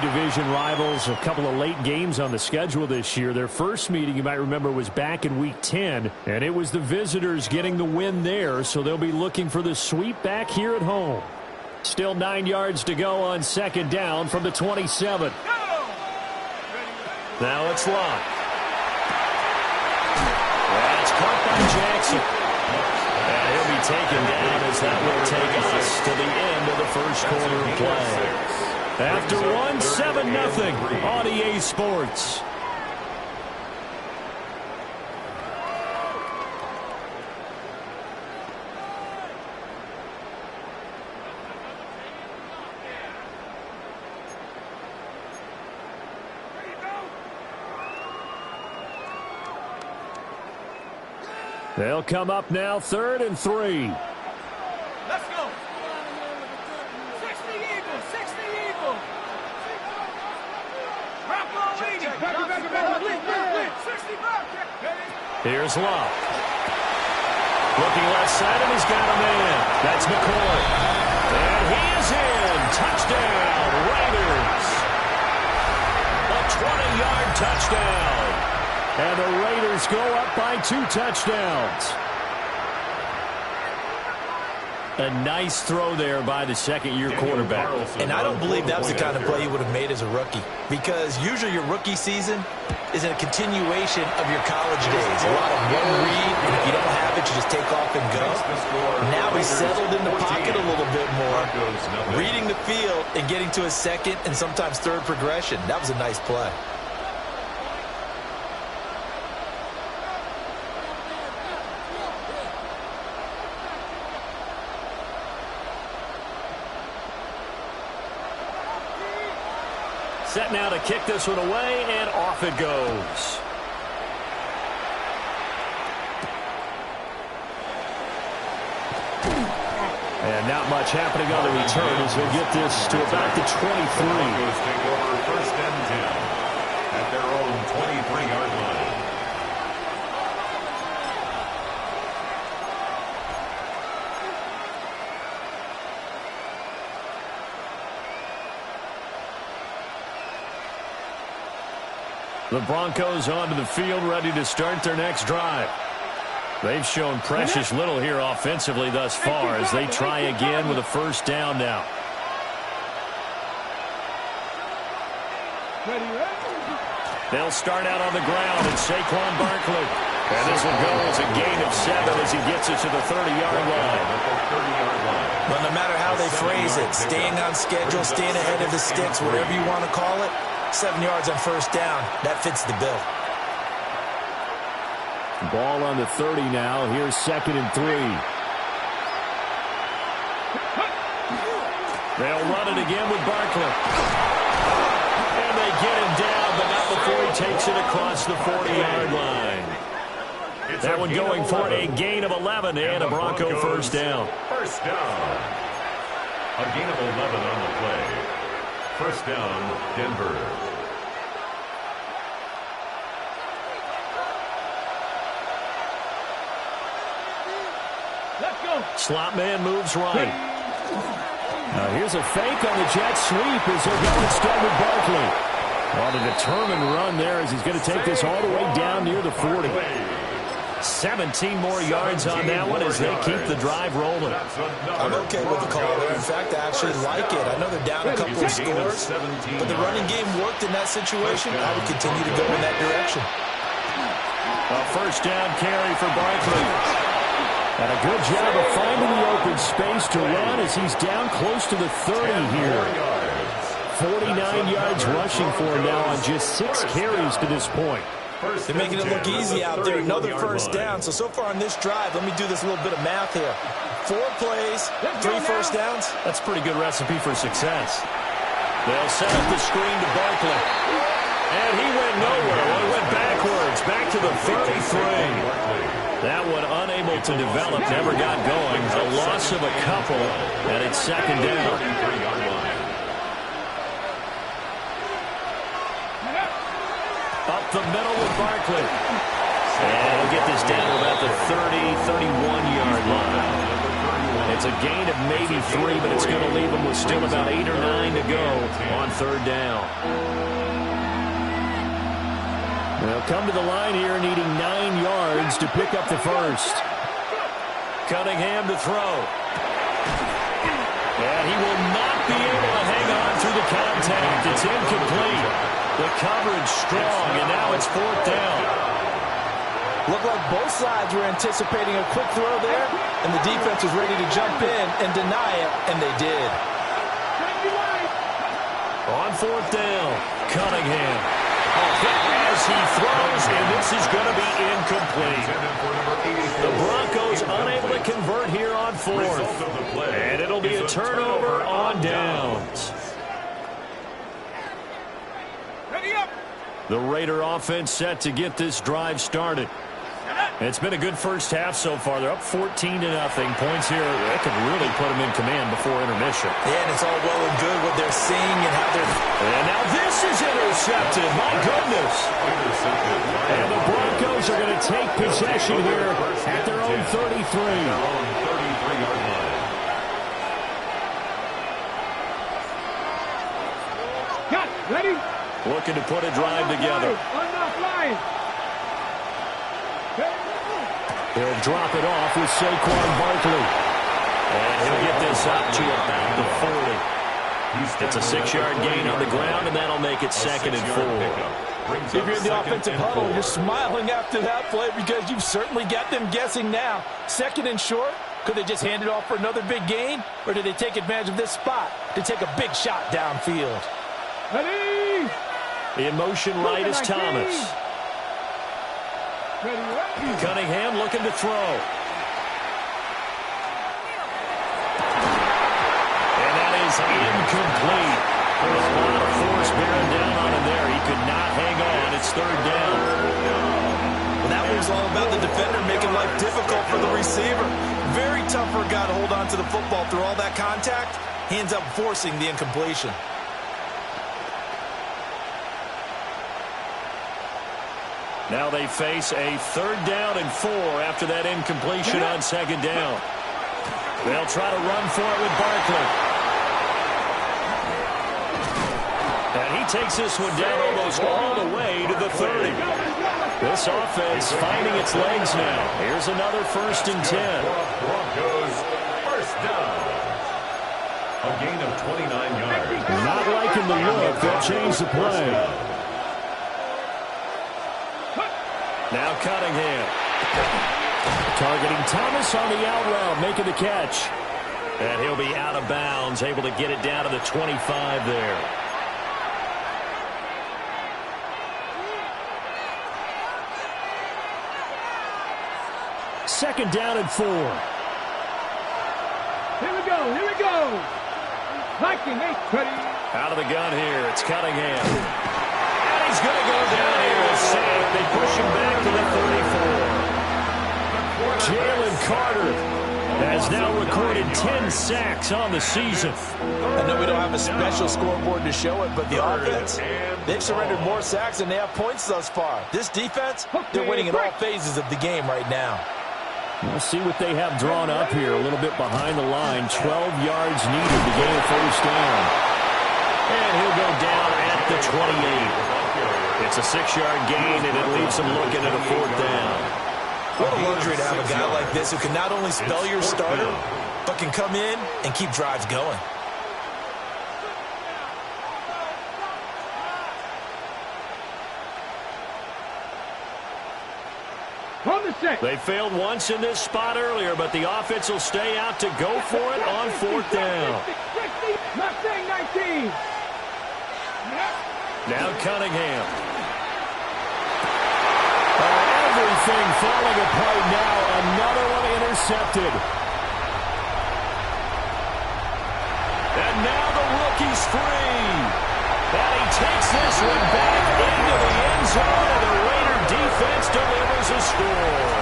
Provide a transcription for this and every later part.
Division rivals, a couple of late games on the schedule this year. Their first meeting, you might remember, was back in Week 10, and it was the visitors getting the win there, so they'll be looking for the sweep back here at home. Still 9 yards to go on second down from the 27. Now it's Locke. That's caught by Jackson. And he'll be taken down as that will take us to the end of the first quarter of play. After 7-0 on EA Sports. They'll come up now, 3rd and 3. Let's go. 60 Eagles, 60 Eagles. Bravo 80. Here's Locke. Looking left side, and he's got a man. That's McCoy. And he is in. Touchdown, Raiders. A 20-yard touchdown. And the Raiders go up by 2 touchdowns. A nice throw there by the second-year quarterback. And I don't believe that was the kind of play he would have made as a rookie. Because usually your rookie season is a continuation of your college days. A lot of one read, and if you don't have it, you just take off and go. Now he's settled in the pocket a little bit more, reading the field and getting to his second and sometimes third progression. That was a nice play. Set now to kick this one away, and off it goes. And not much happening on the return as he'll get this to about the 23. Take over 1st and 10 at their own 23-yard line. The Broncos onto the field, ready to start their next drive. They've shown precious little here offensively thus far as they try again with a 1st down now. They'll start out on the ground, and Saquon Barkley. And this will go as a gain of 7 as he gets it to the 30-yard line. Well, no matter how they phrase it, staying on schedule, staying ahead of the sticks, whatever you want to call it, 7 yards on 1st down. That fits the bill. Ball on the 30 now. Here's 2nd and 3. They'll run it again with Barkley. And they get him down, but not before he takes it across the 40-yard line. That one going for a gain of 11 and a Bronco 1st down. 1st down. A gain of 11 on the play. 1st down, Denver. Let's go. Slot man moves right. Now here's a fake on the jet sweep as he'll go instead with Barkley. On a determined run there as he's going to take this all the way down near the 40. 17 more yards on that one as they keep the drive rolling. I'm okay with the call there. In fact, I actually like it. I know they're down a couple of scores, but the running game worked in that situation. I would continue to go in that direction. A 1st down carry for Barkley. And a good job of finding the open space to run as he's down close to the 30 here. 49 yards rushing for him now on just 6 carries to this point. They're making it look easy out there. Another 1st down. So far on this drive, let me do this little bit of math here. 4 plays, 3 1st downs. That's a pretty good recipe for success. They'll set up the screen to Barkley. And he went nowhere. Well, he went backwards, back to the 33. That one unable to develop, never got going. A loss of a couple, and it's 2nd down. Up the middle with Barkley. And he'll get this down to about the 30, 31-yard line. It's a gain of maybe 3, but it's going to leave them with still about 8 or 9 to go on third down. They'll come to the line here needing 9 yards to pick up the first. Cunningham to throw. And he will not be able to hang on through the contact. It's incomplete. The coverage strong, and now it's fourth down. Looked like both sides were anticipating a quick throw there, and the defense was ready to jump in and deny it, and they did. On fourth down, Cunningham. As he throws, and this is going to be incomplete. The Broncos unable to convert here on fourth. And it'll be a turnover on downs. Ready up. The Raider offense set to get this drive started. It's been a good first half so far. They're up 14-0. Points here, that could really put them in command before intermission. Yeah, and it's all well and good what they're seeing and how they're... And now this is intercepted. My goodness. And the Broncos are going to take possession here at their own 33. Cut. Ready? Looking to put a drive together. Line. He'll drop it off with Saquon Barkley. And he'll get this up to about the 40. It's a 6-yard gain on the ground, and that'll make it 2nd and 4. If you're in the offensive huddle, you're smiling after that play because you've certainly got them guessing now. 2nd and short, could they just hand it off for another big gain? Or did they take advantage of this spot to take a big shot downfield? Ready? In motion right is Thomas. Cunningham looking to throw. And that is incomplete. A lot of force bearing down on him there. He could not hang on. It's third down. Well, that was all about the defender making life difficult for the receiver. Very tough for a guy to hold on to the football through all that contact. He ends up forcing the incompletion. Now they face a 3rd down and 4 after that incompletion on 2nd down. They'll try to run for it with Barkley. And he takes this one down almost all the way to the 30. This offense finding its legs now. Here's another 1st and 10. Broncos first down. A gain of 29 yards. Not liking the look. They'll change the play. Now Cunningham. Targeting Thomas on the out route, making the catch. And he'll be out of bounds, able to get it down to the 25 there. Second down and 4. Here we go. Viking 8. Ready? Out of the gun here, it's Cunningham. And he's going to go down here and safe. They push him back to the 34. Jalen Carter has now recorded 10 sacks on the season. I know we don't have a special scoreboard to show it, but the offense, they've surrendered more sacks than they have points thus far. This defense, they're winning in all phases of the game right now. We'll see what they have drawn up here. A little bit behind the line. 12 yards needed to gain a first down. And he'll go down at the 28. It's a 6-yard gain, and it leaves him looking at a 4th down. What a luxury to have a guy like this who can not only spell your starter, but can come in and keep drives going. They failed once in this spot earlier, but the offense will stay out to go for it on 4th down. Mustang 19. Now Cunningham. Everything falling apart now. Another one intercepted. And now the rookie's free. And he takes this one back into the end zone, and the Raider defense delivers a score.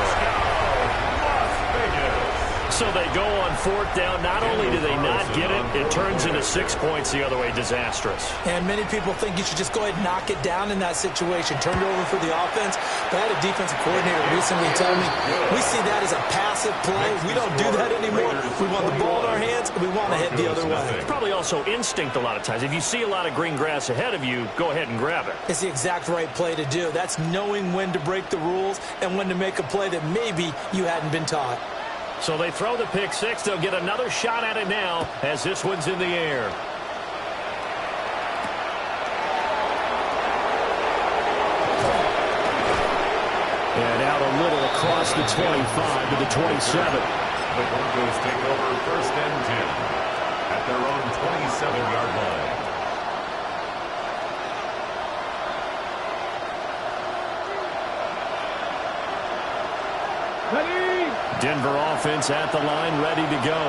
So they go on fourth down. Not only do they not get it, it turns into 6 points the other way. Disastrous. And many people think you should just go ahead and knock it down in that situation. Turn it over for the offense. But I had a defensive coordinator recently tell me, we see that as a passive play. We don't do that anymore. We want the ball in our hands, and we want to head the other way. It's probably also instinct a lot of times. If you see a lot of green grass ahead of you, go ahead and grab it. It's the exact right play to do. That's knowing when to break the rules and when to make a play that maybe you hadn't been taught. So they throw the pick six. They'll get another shot at it now as this one's in the air. And out a little across the 25 to the 27. The Broncos take over 1st and 10 at their own 27-yard line. Denver offense at the line, ready to go.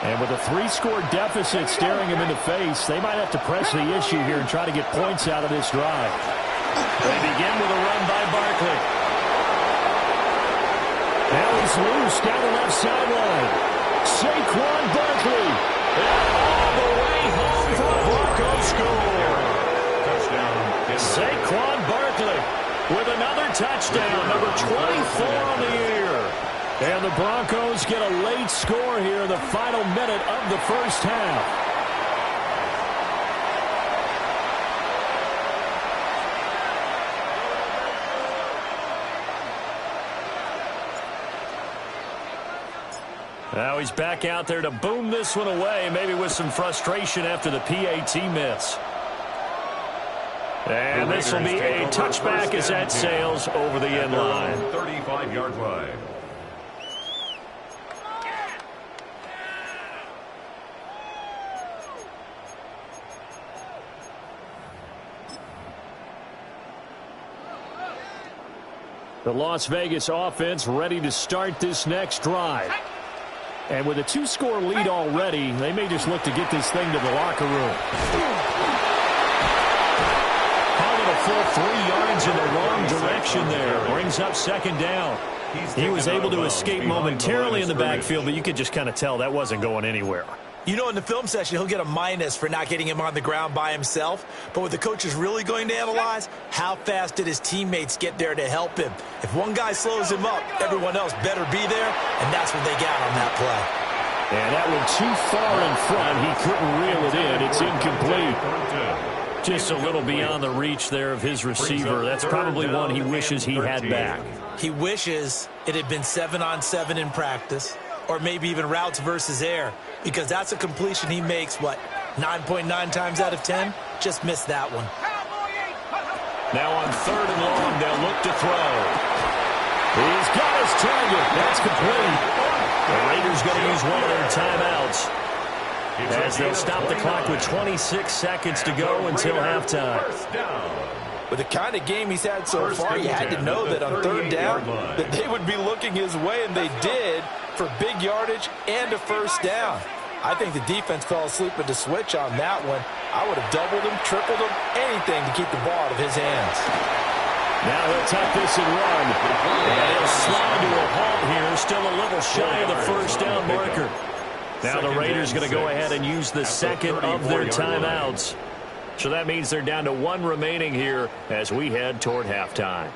And with a 3-score deficit staring him in the face, they might have to press the issue here and try to get points out of this drive. They begin with a run by Barkley. Now he's loose down the left sideline. Saquon Barkley. And all the way home for a Broncos score. Touchdown. Saquon Barkley with another touchdown, number 24 on the year. And the Broncos get a late score here in the final minute of the first half. Now he's back out there to boom this one away, maybe with some frustration after the PAT miss. And this will be a touchback as that sails over the end line. 35-yard line. The Las Vegas offense ready to start this next drive. And with a 2-score lead already, they may just look to get this thing to the locker room. Hauled a full 3 yards in the wrong direction there. Brings up 2nd down. He was able to escape momentarily in the backfield, but you could just kind of tell that wasn't going anywhere. You know, in the film session, he'll get a minus for not getting him on the ground by himself. But what the coach is really going to analyze, how fast did his teammates get there to help him? If one guy slows him up, everyone else better be there, and that's what they got on that play. And that one too far in front. He couldn't reel it in. It's incomplete. Just a little beyond the reach there of his receiver. That's probably one he wishes he had back. He wishes it had been 7-on-7 in practice, or maybe even routes versus air, because that's a completion he makes, 9.9 times out of 10? Just missed that one. Now on 3rd and long, they'll look to throw. He's got his target. That's complete. The Raiders going to use one of their timeouts as they'll stop the clock with 26 seconds to go until halftime. With the kind of game he's had so far, you had to know that on 3rd down that they would be looking his way, and they did, for big yardage and a 1st down. I think the defense fell asleep with the switch on that one. I would have doubled him, tripled him, anything to keep the ball out of his hands. Now he'll tuck this and run. And he'll slide to a halt here, still a little shy of the 1st down marker. Now the Raiders going to go ahead and use the 2nd of their timeouts. So that means they're down to 1 remaining here as we head toward halftime.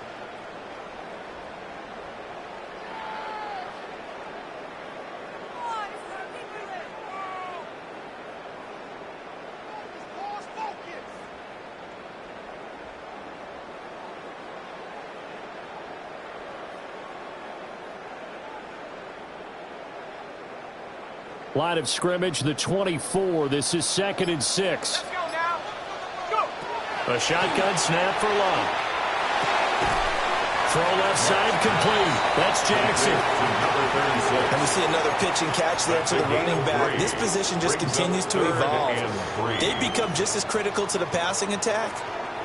Line of scrimmage, the 24. This is 2nd and 6. A shotgun snap for Love. Throw left side complete. That's Jackson. And we see another pitch and catch there to the running back. This position just continues to evolve. They become just as critical to the passing attack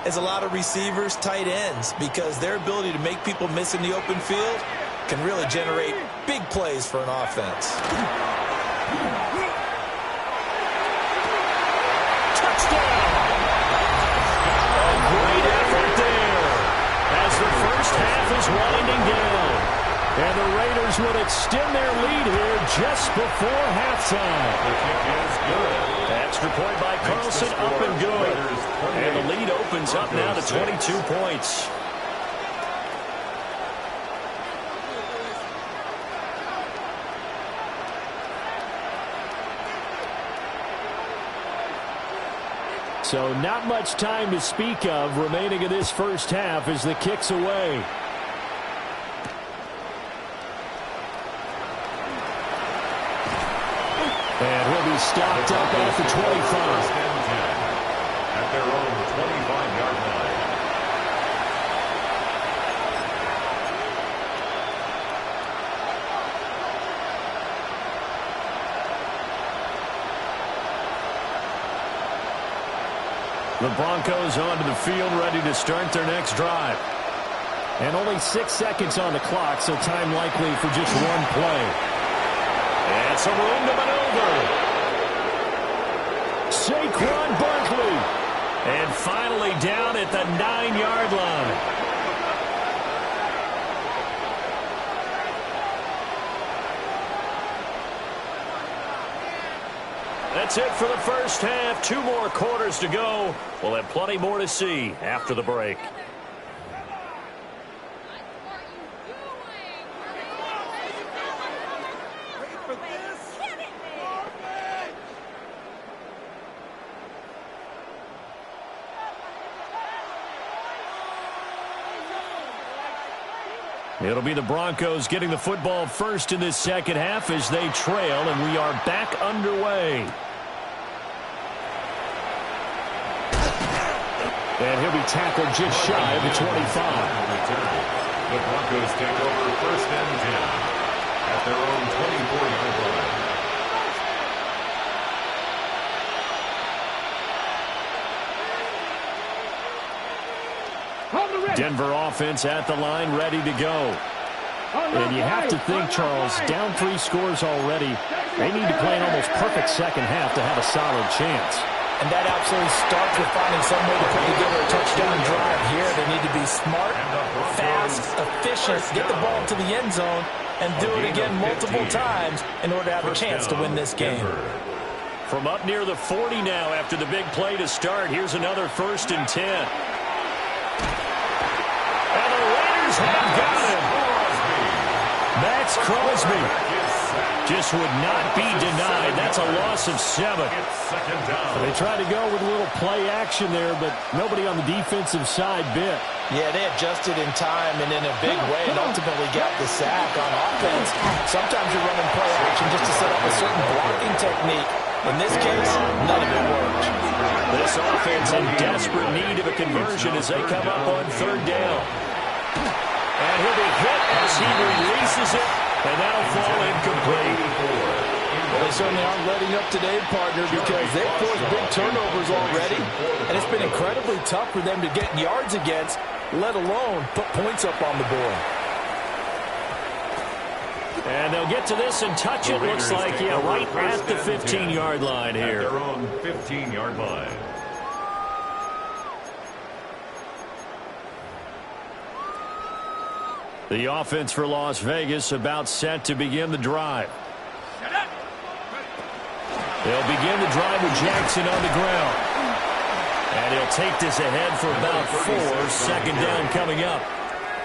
as a lot of receivers, tight ends, because their ability to make people miss in the open field can really generate big plays for an offense. Touchdown! A great effort there as the first half is winding down. And the Raiders would extend their lead here just before halftime. The kick is good. Extra point by Carlson, up and good. And the lead opens up now to 22 points. So not much time to speak of remaining in this first half as the kick's away. And he'll be stopped up at the 25. At their own 25-yard line. The Broncos onto the field, ready to start their next drive. And only 6 seconds on the clock, so time likely for just one play. And some room to maneuver. Saquon Barkley. And finally down at the 9-yard line. That's it for the first half. 2 more quarters to go. We'll have plenty more to see after the break. It'll be the Broncos getting the football first in this second half as they trail, and we are back underway. And he'll be tackled just shy of the 25. The Broncos take over first and 10 at their own 24-yard line. Denver offense at the line, ready to go. And you have to think, Charles, down 3 scores already. They need to play an almost perfect second half to have a solid chance. And that absolutely starts with finding some way to put together a touchdown drive here. They need to be smart, fast, efficient, get the ball to the end zone, and do it again multiple times in order to have a chance to win this game. From up near the 40 now after the big play to start, here's another 1st and 10. And the Raiders have got him. Max Crosby just would not be denied. That's a loss of 7. They tried to go with a little play action there, but nobody on the defensive side bit. Yeah, they adjusted in time and in a big way and ultimately got the sack on offense. Sometimes you're running play action just to set up a certain blocking technique. In this case, none of it worked. This offense in desperate need of a conversion as they come up on 3rd down. And he'll be hit as he releases it, and that'll fall incomplete. Well, they certainly aren't letting up today, partner, because they've forced big turnovers already, and it's been incredibly tough for them to get yards against, let alone put points up on the board. And they'll get to this and touch it. Looks like, yeah, right at the 15-yard line here. At their own 15-yard line. The offense for Las Vegas about set to begin the drive. They'll begin the drive with Jackson on the ground. And he'll take this ahead for about 4. Second down coming up.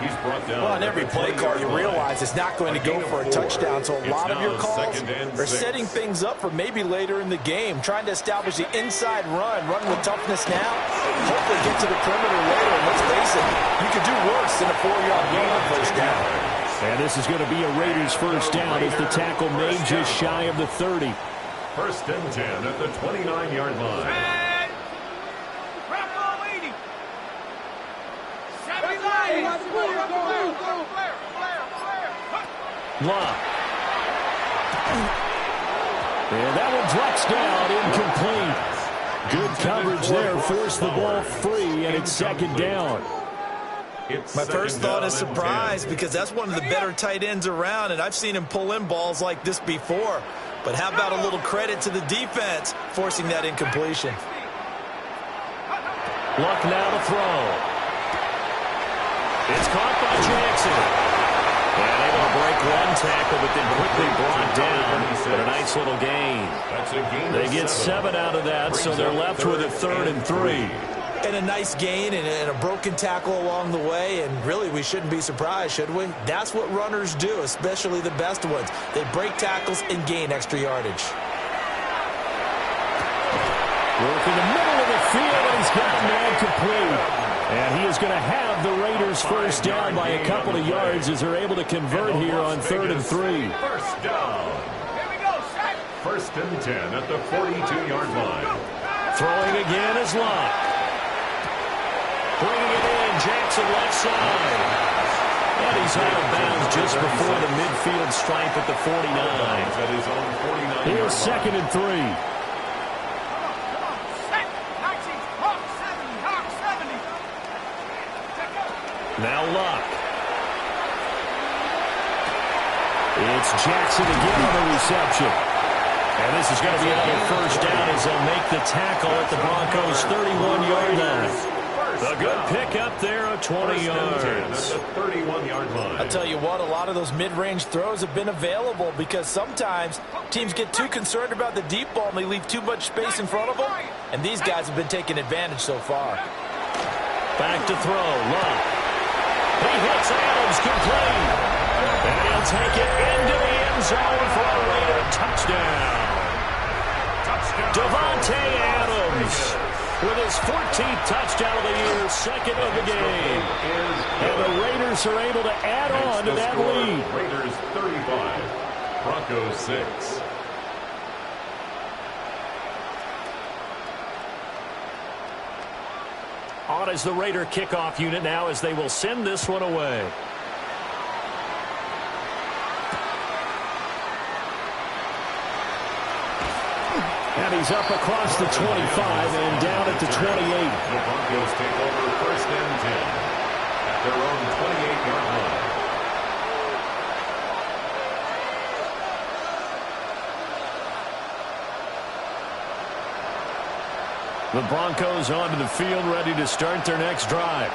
He's brought down. Well, on every play call, you realize it's not going to go for a touchdown, so a lot of your calls are setting things up for maybe later in the game, trying to establish the inside run with toughness now, hopefully get to the perimeter later. And let's face it, you could do worse than a 4-yard gain on first down. And this is going to be a Raiders first down as the tackle made just shy of the 30. 1st and 10 at the 29-yard line. Love. And that one drops down, incomplete. Good coverage there, forced the ball free, and it's 2nd down. My first thought is surprise, because that's one of the better tight ends around, and I've seen him pull in balls like this before. But how about a little credit to the defense forcing that incompletion? Luck now to throw. It's caught by Jackson. And able to break one tackle, but then quickly brought down. But a nice little gain. They get 7 out of that, so they're left with a 3rd and 3. And a nice gain and a broken tackle along the way, and really we shouldn't be surprised, should we? That's what runners do, especially the best ones. They break tackles and gain extra yardage. Work in the middle of the field, and he's got a man complete. And he is going to have the Raiders first down by a couple of yards as they're able to convert here on 3rd and 3. First down. First and 10 at the 42-yard line. Throwing again is Locke. Bringing it in, Jackson left side. And he's out of bounds just before the midfield stripe at the 49. Here's 2nd and 3. Now Locke. It's Jackson again on the reception. And this is going to be another first down as they'll make the tackle at the Broncos' 31-yard line. A good pickup there of 20 yards. At the 31-yard line. I'll tell you what, a lot of those mid-range throws have been available because sometimes teams get too concerned about the deep ball and they leave too much space in front of them. And these guys have been taking advantage so far. Back to throw. Locke. He hits Adams complete. And he'll take it into the end zone for a Raider touchdown. Davante Adams with his 14th touchdown of the year, 2nd of the game. And the Raiders are able to add on to that lead. Raiders 35, Broncos 6. On is the Raider kickoff unit now as they will send this one away. And he's up across the 25 and down at the 28. The Broncos take over 1st and 10 at their own 28-yard line. The Broncos onto the field, ready to start their next drive.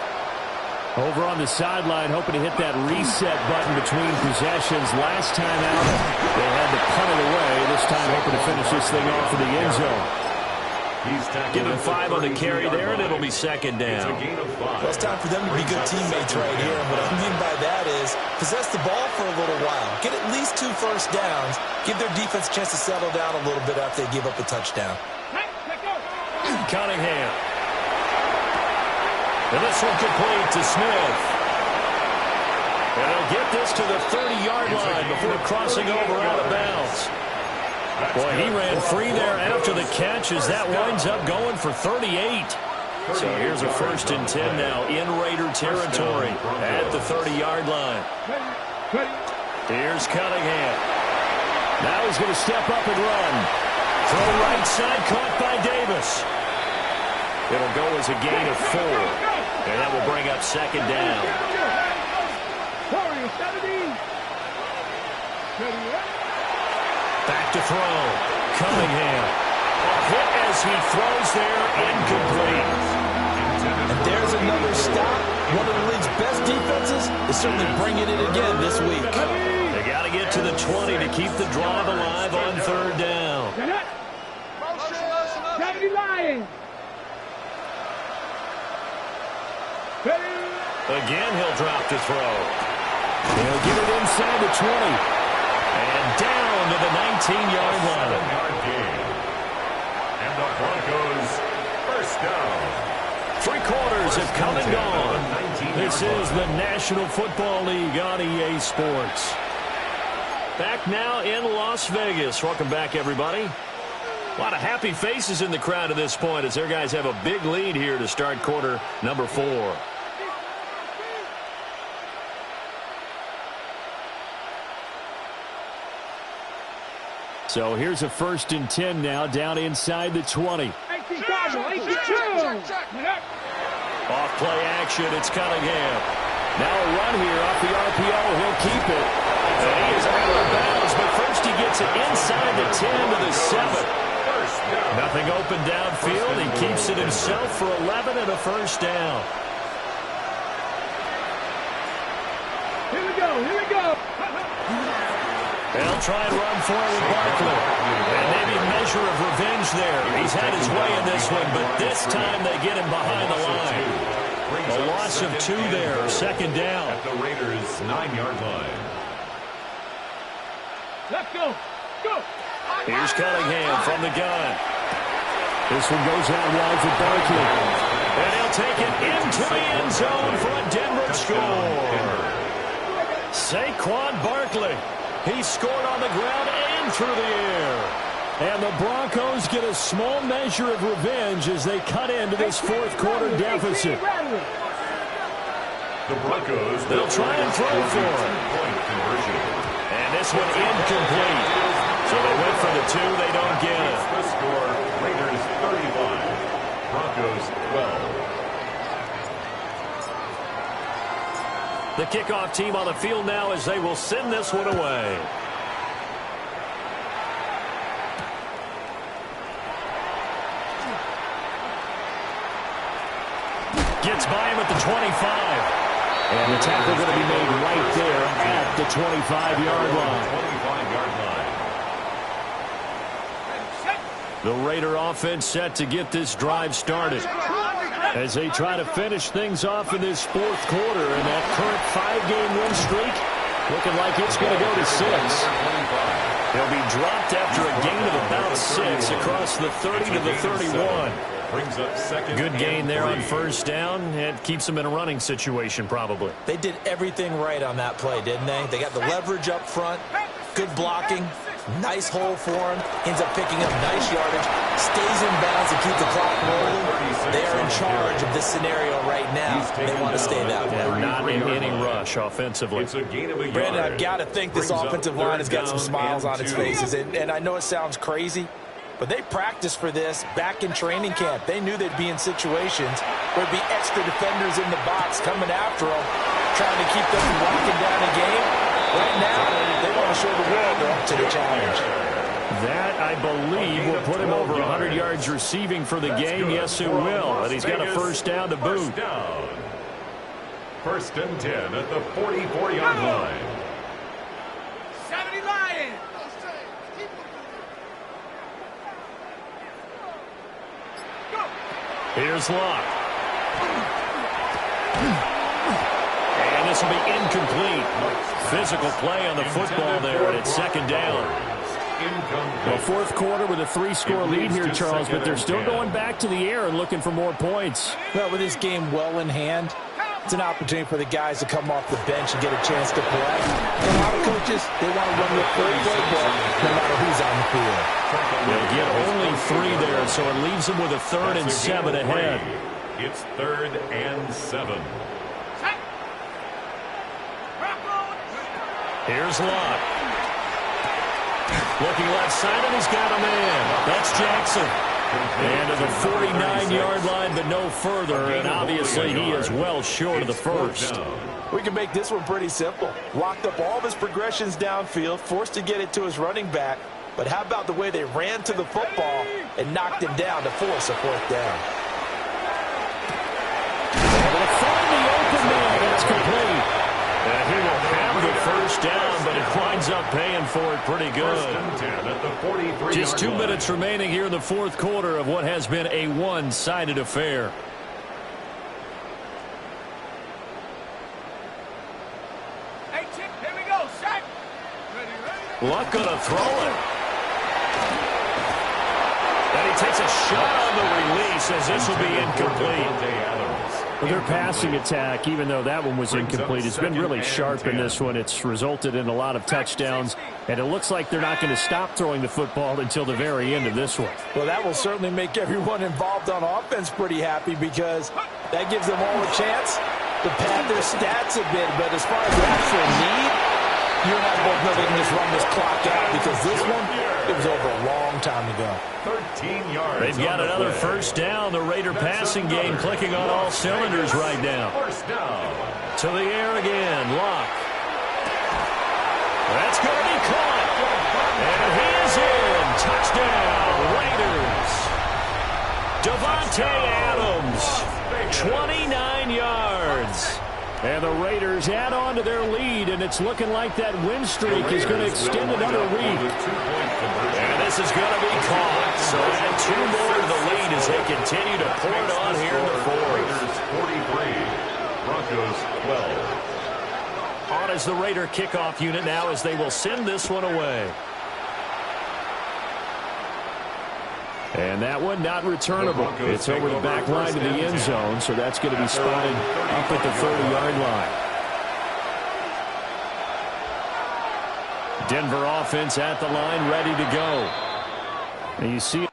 Over on the sideline, hoping to hit that reset button between possessions. Last time out, they had to punt it away. This time, hoping to finish this thing off in the end zone. Give him 5 on the carry there, and it'll be 2nd down. Well, it's time for them to be good teammates right here. And what I mean by that is possess the ball for a little while. Get at least 2 first downs. Give their defense a chance to settle down a little bit after they give up a touchdown. Cunningham. And this one complete to Smith. And he'll get this to the 30-yard line before crossing over out of bounds. Boy, he ran free there after the catch as that winds up going for 38. So here's a 1st and 10 now in Raider territory at the 30-yard line. Here's Cunningham. Now he's going to step up and run. Throw right side, caught by Davis. It'll go as a gain of 4. And that will bring up 2nd down. Back to throw. Cunningham. A hit as he throws there, incomplete. And there's another stop. One of the league's best defenses is certainly bringing it again this week. They got to get to the 20 to keep the drive alive on 3rd down. Again, he'll drop to throw. He'll get it inside the 20. And down to the 19-yard line. 7-yard gain. And the Broncos first down. 3 quarters have come and gone. This is the National Football League on EA Sports. Back now in Las Vegas. Welcome back, everybody. A lot of happy faces in the crowd at this point as their guys have a big lead here to start quarter number 4. So here's a 1st and 10 now down inside the 20. Off play action, it's Cunningham. Now a run here off the RPO, he'll keep it. And he is out of bounds, but first he gets it inside the 10 to the 7. Nothing open downfield, he keeps it himself for 11 and a 1st down. Here we go. Here we go. They'll try and run for it with Barkley. And maybe a measure of revenge there. He's had his way in this one, but this time they get him behind the line. A loss of 2 there, second down. At the Raiders' 9-yard line. Let's go. Go. Here's Cunningham from the gun. This one goes out wide for Barkley. And he'll take it into the end zone for a Denver score. Saquon Barkley. He scored on the ground and through the air. And the Broncos get a small measure of revenge as they cut into this fourth quarter deficit. The Broncos, they'll try and throw for it. And this one incomplete. So they went for the 2, they don't get it. The score, Raiders 35, Broncos 12. The kickoff team on the field now as they will send this one away. Gets by him at the 25. And the tackle going to be made right there at the 25-yard line. 25-yard line. The Raider offense set to get this drive started as they try to finish things off in this fourth quarter, and that current 5-game win streak looking like it's going to go to 6. They'll be dropped after a gain of about 6 across the 30 to the 31. Brings up second. Good gain there on first down. It keeps them in a running situation probably. They did everything right on that play, didn't they? They got the leverage up front, good blocking, nice hole for him, ends up picking up nice yardage, stays in bounds to keep the clock rolling. They are in charge of this scenario right now. They want to stay that way. They're not in any rush offensively. It's a gain of a yard. Brandon, I've got to think this offensive line has got some smiles on its faces. And I know it sounds crazy, but they practiced for this back in training camp. They knew they'd be in situations where there'd be extra defenders in the box coming after them, trying to keep them from locking down a game. Right now, they want to show the world they're up to the challenge. That, I believe, will put him over 100 yards receiving for the game. Yes, it will. And he's got a first down to boot. First and 10 at the 44-yard line. 70 Lions. Here's Locke. And this will be incomplete. Physical play on the football there, and it's second down. Well, fourth quarter with a 3-score lead here, Charles, but they're still going back to the air and looking for more points. Well, with this game well in hand, it's an opportunity for the guys to come off the bench and get a chance to play. And a lot of coaches, they want to run the third playbook no matter who's on the field. They'll get only 3 there, so it leaves them with a 3rd and 7 ahead. It's 3rd and 7. Here's Locke. Looking left side, and he's got a man. That's Jackson. And to the 49-yard line, but no further. And obviously, he is well short of the first. We can make this one pretty simple. Locked up all of his progressions downfield, forced to get it to his running back. But how about the way they ran to the football and knocked him down to force a fourth down? Able to find the open man, and it's complete. And he will have the first down, but it winds up paying for it pretty good. Just 2 minutes remaining here in the fourth quarter of what has been a one-sided affair. Hey, Chip, here we go. Shot. Luck gonna throw it. And he takes a shot on the release as this will be incomplete. Well, their passing attack, even though that one was incomplete, has been really sharp in this one. It's resulted in a lot of touchdowns, and it looks like they're not going to stop throwing the football until the very end of this one. Well, that will certainly make everyone involved on offense pretty happy because that gives them all a chance to pad their stats a bit. But as far as the actual need, you and I both know they can just run this clock out because this one, it was over a long time ago. 13 yards. They've got another first down. The Raider passing game clicking on all cylinders right now. First down. To the air again. Locke. That's going to be caught. And he is in. Touchdown, Raiders. Davante Adams, 29 yards. And the Raiders add on to their lead, and it's looking like that win streak is going to extend another week. And this is going to be caught. So add 2 more to the lead as they continue to pour it on here in the fourth. Raiders 43, Broncos 12. On is the Raider kickoff unit now as they will send this one away. And that one not returnable. It's over the back line to the end zone, so that's going to be spotted up at the 30-yard line. Denver offense at the line, ready to go. And you see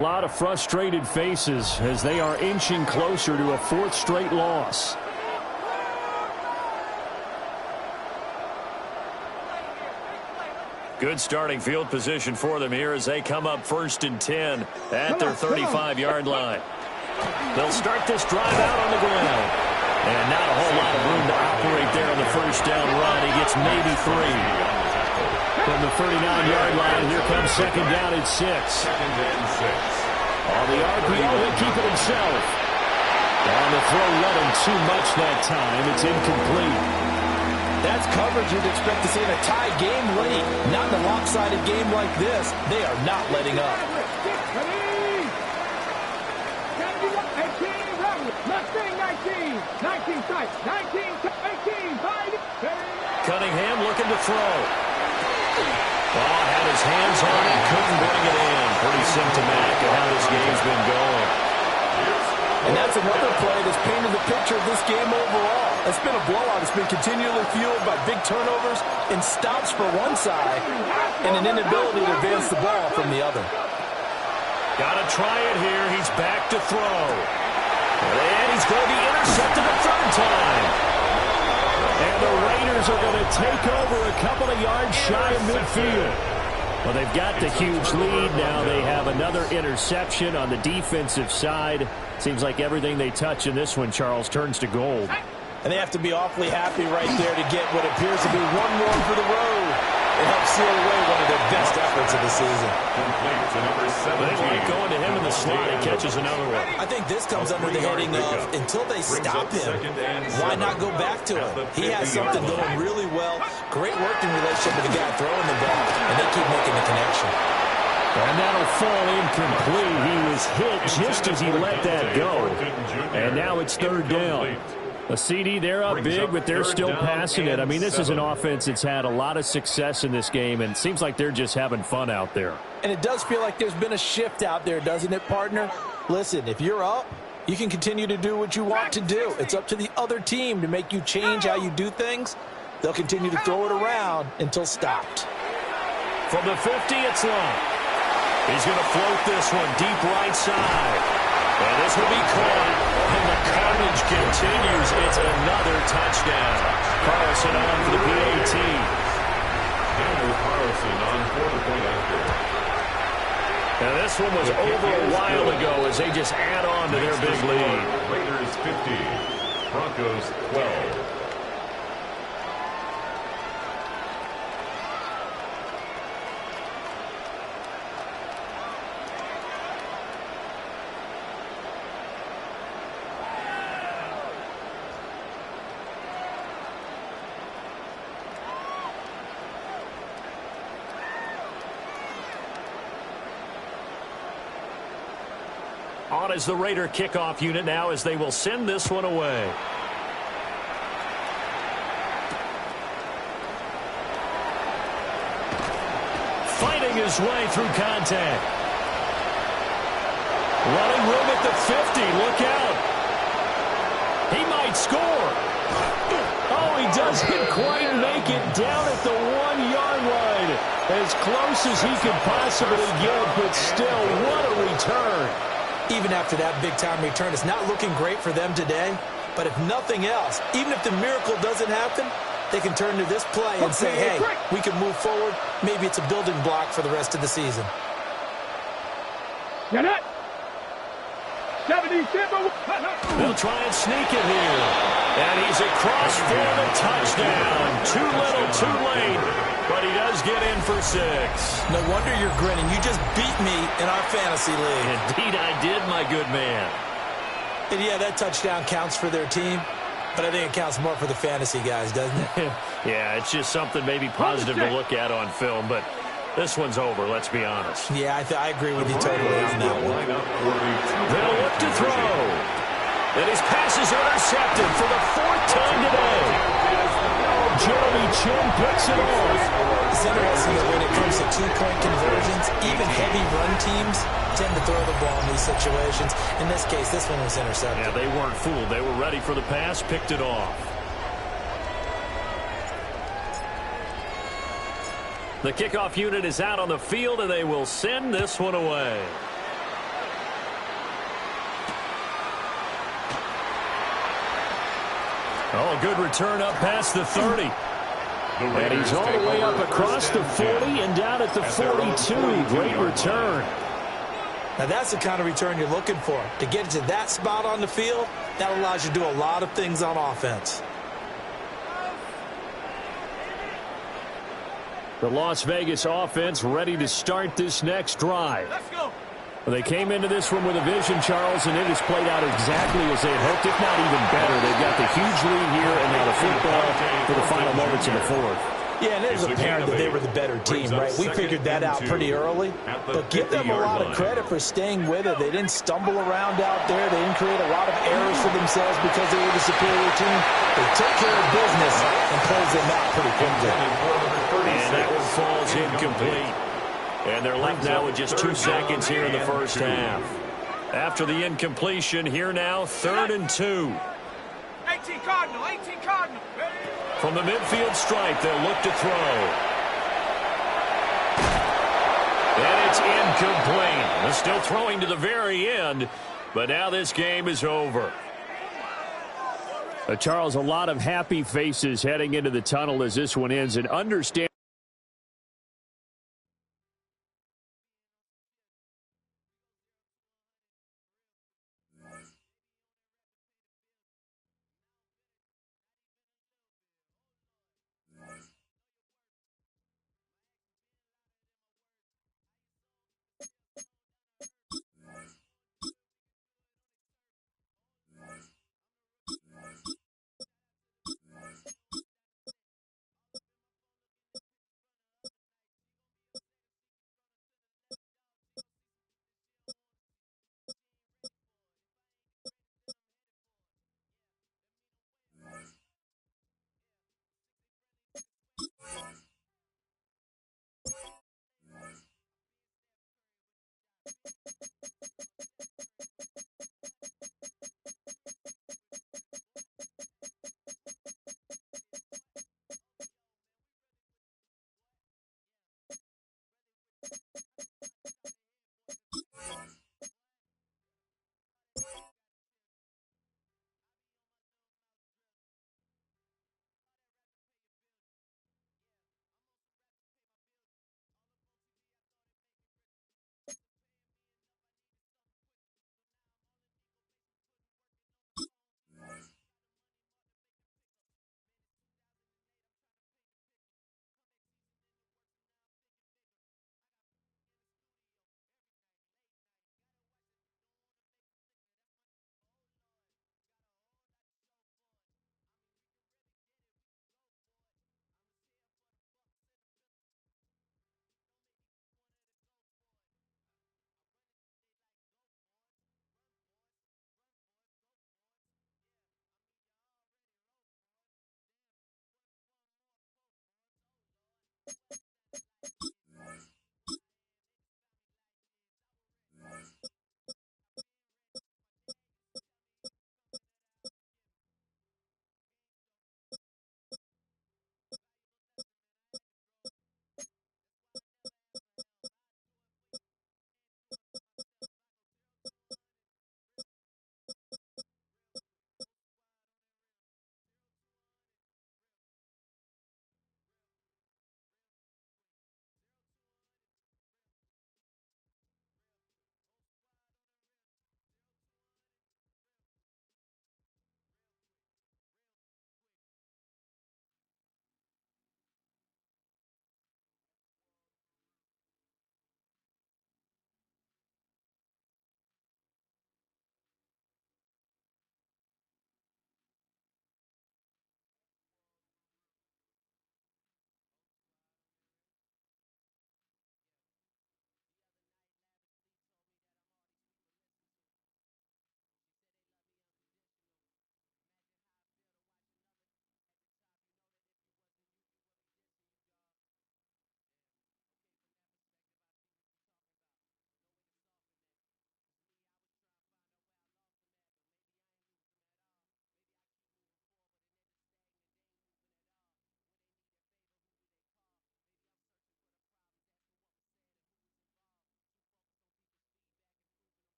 a lot of frustrated faces as they are inching closer to a 4th straight loss. Good starting field position for them here as they come up 1st and 10 at their 35-yard line. They'll start this drive out on the ground. And not a whole lot of room to operate there on the first down run. He gets maybe 3. From the 39-yard line, here comes 2nd down at 6. 2nd and 6. On the RPO, he'll keep it himself. On the throw, running too much that time. It's incomplete. That's coverage you'd expect to see in a tie game late. Not in a lopsided game like this. They are not letting up. 19 strikes, 19 to 18, Cunningham looking to throw. Oh, had his hands on it, couldn't bring it in. Pretty symptomatic of how this game's been going. And that's another play that's painted the picture of this game overall. It's been a blowout. It's been continually fueled by big turnovers and stops for one side and an inability to advance the ball from the other. Got to try it here. He's back to throw. And he's going to be intercepted a 3rd time. And the Raiders are going to take over a couple of yards shy of midfield. Well, they've got the huge lead. Now they have another interception on the defensive side. Seems like everything they touch in this one, Charles, turns to gold. And they have to be awfully happy right there to get what appears to be one more for the road. It helps seal away one of their best efforts of the season. Complete to number 17. They like going to him in the slot. He catches another one. I think this comes under the heading of, until they stop him, why not go back to him? He has something going really well. Great working relationship with the guy throwing the ball, and they keep making the connection. And that'll fall incomplete. He was hit just as he let that go. And now it's 3rd down. A CD, they're up big, but they're still passing it. I mean, this is an offense that's had a lot of success in this game, and it seems like they're just having fun out there. And it does feel like there's been a shift out there, doesn't it, partner? Listen, if you're up, you can continue to do what you want to do. It's up to the other team to make you change how you do things. They'll continue to throw it around until stopped. From the 50, it's long. He's going to float this one deep right side. And this will be caught, and the carnage continues. It's another touchdown. Carlson on for the PAT. Daniel Carlson on for the point after. Now this one was over a while ago as they just add on to their big lead. Raiders 50, Broncos 12. On is the Raider kickoff unit now as they will send this one away. Fighting his way through contact. Running room at the 50. Look out. He might score. Oh, he doesn't quite make it down at the 1-yard line. As close as he could possibly get, but still, what a return. even after that big-time return. It's not looking great for them today, but if nothing else, even if the miracle doesn't happen, they can turn to this play and say, hey, we can move forward. Maybe it's a building block for the rest of the season. Get it! 77. They'll try and sneak it here. And he's across for the touchdown. Too little, too late. But he does get in for 6. No wonder you're grinning. You just beat me in our fantasy league. Indeed I did, my good man. And yeah, that touchdown counts for their team, but I think it counts more for the fantasy guys, doesn't it? Yeah, it's just something maybe positive to look at on film, but this one's over, let's be honest. Yeah, I agree with you totally on that one. They'll look to throw. And his pass is intercepted for the 4th time today. Jeremy Chinn picks it off. It's interesting that when it comes to two-point conversions, even heavy run teams tend to throw the ball in these situations. In this case, this one was intercepted. Yeah, they weren't fooled. They were ready for the pass, picked it off. The kickoff unit is out on the field, and they will send this one away. Oh, good return up past the 30. And he's all the way up across the 40 and down at the 42. Great return. Now, that's the kind of return you're looking for. To get to that spot on the field, that allows you to do a lot of things on offense. The Las Vegas offense ready to start this next drive. Let's go. They came into this one with a vision, Charles, and it has played out exactly as they had hoped, if not even better. They've got the huge lead here and now the football for the final moments in the 4th. Yeah, and it was apparent that they were the better team, right? We figured that out pretty early. But give them a lot of credit for staying with it. They didn't stumble around out there. They didn't create a lot of errors for themselves because they were the superior team. They took care of business and closed them out pretty quickly. And that one falls incomplete. And they're left now with just 2 seconds here in the first half. After the incompletion, here now, 3rd and 2. 18 Cardinal, 18 Cardinal. From the midfield stripe, they'll look to throw. And it's incomplete. They're still throwing to the very end, but now this game is over. Charles, a lot of happy faces heading into the tunnel as this one ends, and understand.